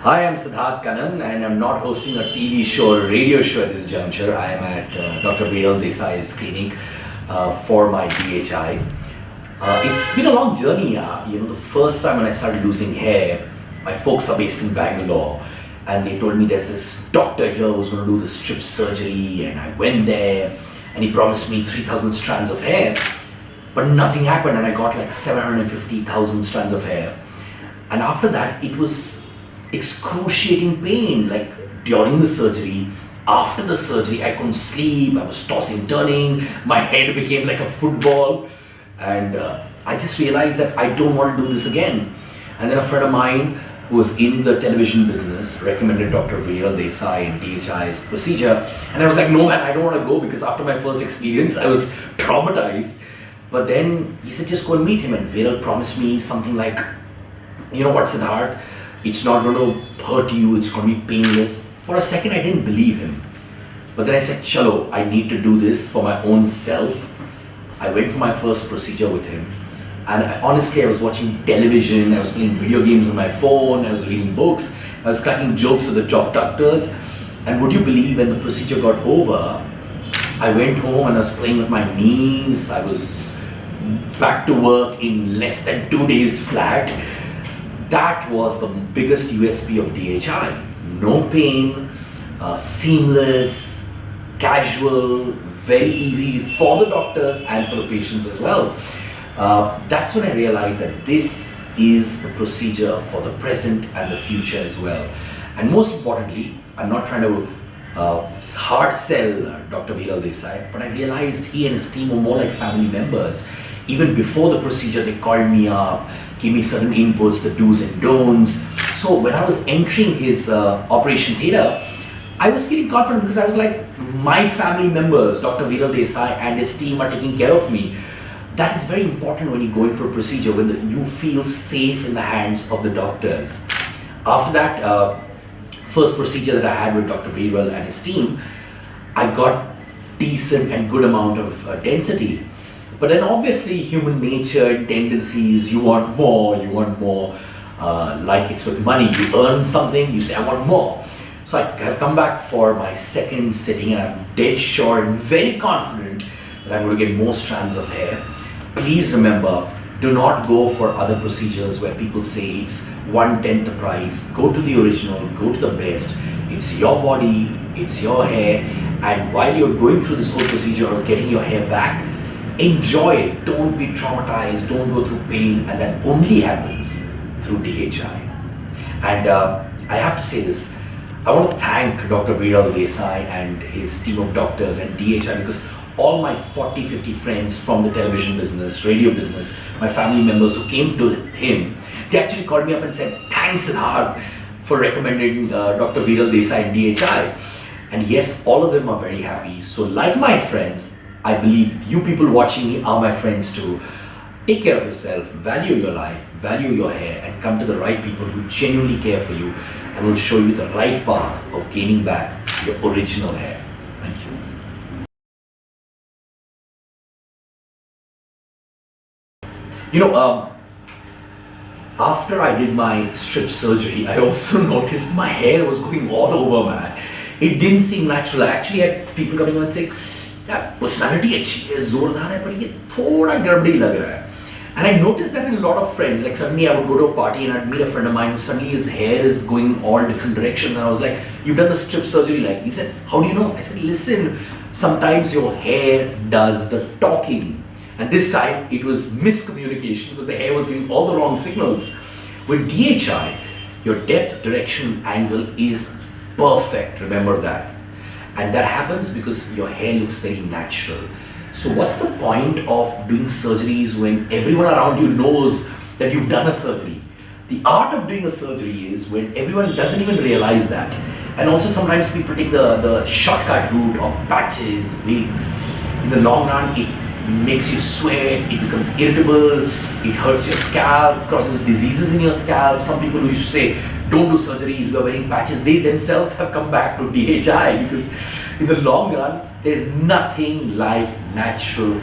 Hi, I'm Siddharth Kannan and I'm not hosting a TV show or a radio show at this juncture. I am at Dr. Viral Desai's clinic for my DHI. It's been a long journey. The first time when I started losing hair, my folks are based in Bangalore and they told me there's this doctor here who's going to do the strip surgery, and I went there and he promised me 3,000 strands of hair, but nothing happened and I got like 750,000 strands of hair. And after that, it was excruciating pain, like during the surgery. After the surgery, I couldn't sleep, I was tossing, turning, my head became like a football, and I just realized that I don't want to do this again. And then a friend of mine who was in the television business recommended Dr. Viral Desai and DHI's procedure, and I was like, no man, I don't want to go, because after my first experience, I was traumatized. But then he said, just go and meet him, and Viral promised me something like, you know what, Siddharth, it's not going to hurt you, it's going to be painless. For a second, I didn't believe him. But then I said, chalo, I need to do this for my own self. I went for my first procedure with him. And honestly, I was watching television, I was playing video games on my phone, I was reading books, I was cracking jokes with the doctors. And would you believe, when the procedure got over, I went home and I was playing with my niece. I was back to work in less than 2 days flat. That was the biggest USP of DHI. No pain, seamless, casual, very easy for the doctors and for the patients as well. That's when I realized that this is the procedure for the present and the future as well. And most importantly, I'm not trying to hard sell Dr. Viral Desai, but I realized he and his team were more like family members. Even before the procedure, they called me up, gave me certain inputs, the do's and don'ts. So when I was entering his operation theatre, I was feeling confident, because I was like, my family members, Dr. Viral Desai and his team, are taking care of me. That is very important when you go in for a procedure, when you feel safe in the hands of the doctors. After that first procedure that I had with Dr. Viral and his team, I got decent and good amount of density. But then obviously human nature, tendencies, you want more. Like it's with money, you earn something, you say, I want more. So I have come back for my second sitting, and I'm dead sure and very confident that I'm going to get more strands of hair. Please remember, do not go for other procedures where people say it's 1/10 the price. Go to the original, go to the best. It's your body, it's your hair, and while you're going through this whole procedure or getting your hair back, enjoy it. Don't be traumatized, don't go through pain, and that only happens through DHI. And I have to say this, I want to thank Dr. Viral Desai and his team of doctors and DHI, because all my 40-50 friends from the television business, radio business, my family members who came to him, they actually called me up and said, thanks Siddharth for recommending Dr. Viral Desai and DHI. And yes, all of them are very happy. So like my friends, I believe you people watching me are my friends too. Take care of yourself, value your life, value your hair, and come to the right people who genuinely care for you and will show you the right path of gaining back your original hair. Thank you. After I did my strip surgery, I also noticed my hair was going all over, man. It didn't seem natural. I actually had people coming on and saying, yeah, personality अच्छी है, जोरदार है, पर ये थोड़ा गड़बड़ी लग रहा है. And I noticed that in a lot of friends. Like suddenly I would go to a party and I'd meet a friend of mine who suddenly his hair is going all different directions, and I was like, you've done the strip surgery? Like, he said, how do you know? I said, listen, sometimes your hair does the talking. And this time it was miscommunication, because the hair was giving all the wrong signals. With DHI, your depth, direction, angle is perfect. Remember that. And that happens because your hair looks very natural. So what's the point of doing surgeries when everyone around you knows that you've done a surgery? The art of doing a surgery is when everyone doesn't even realize that. And also sometimes people take the shortcut route of patches, wigs. In the long run, it makes you sweat, it becomes irritable, it hurts your scalp, causes diseases in your scalp. Some people who used to say, don't do surgeries, we are wearing patches, they themselves have come back to DHI, because in the long run, there's nothing like natural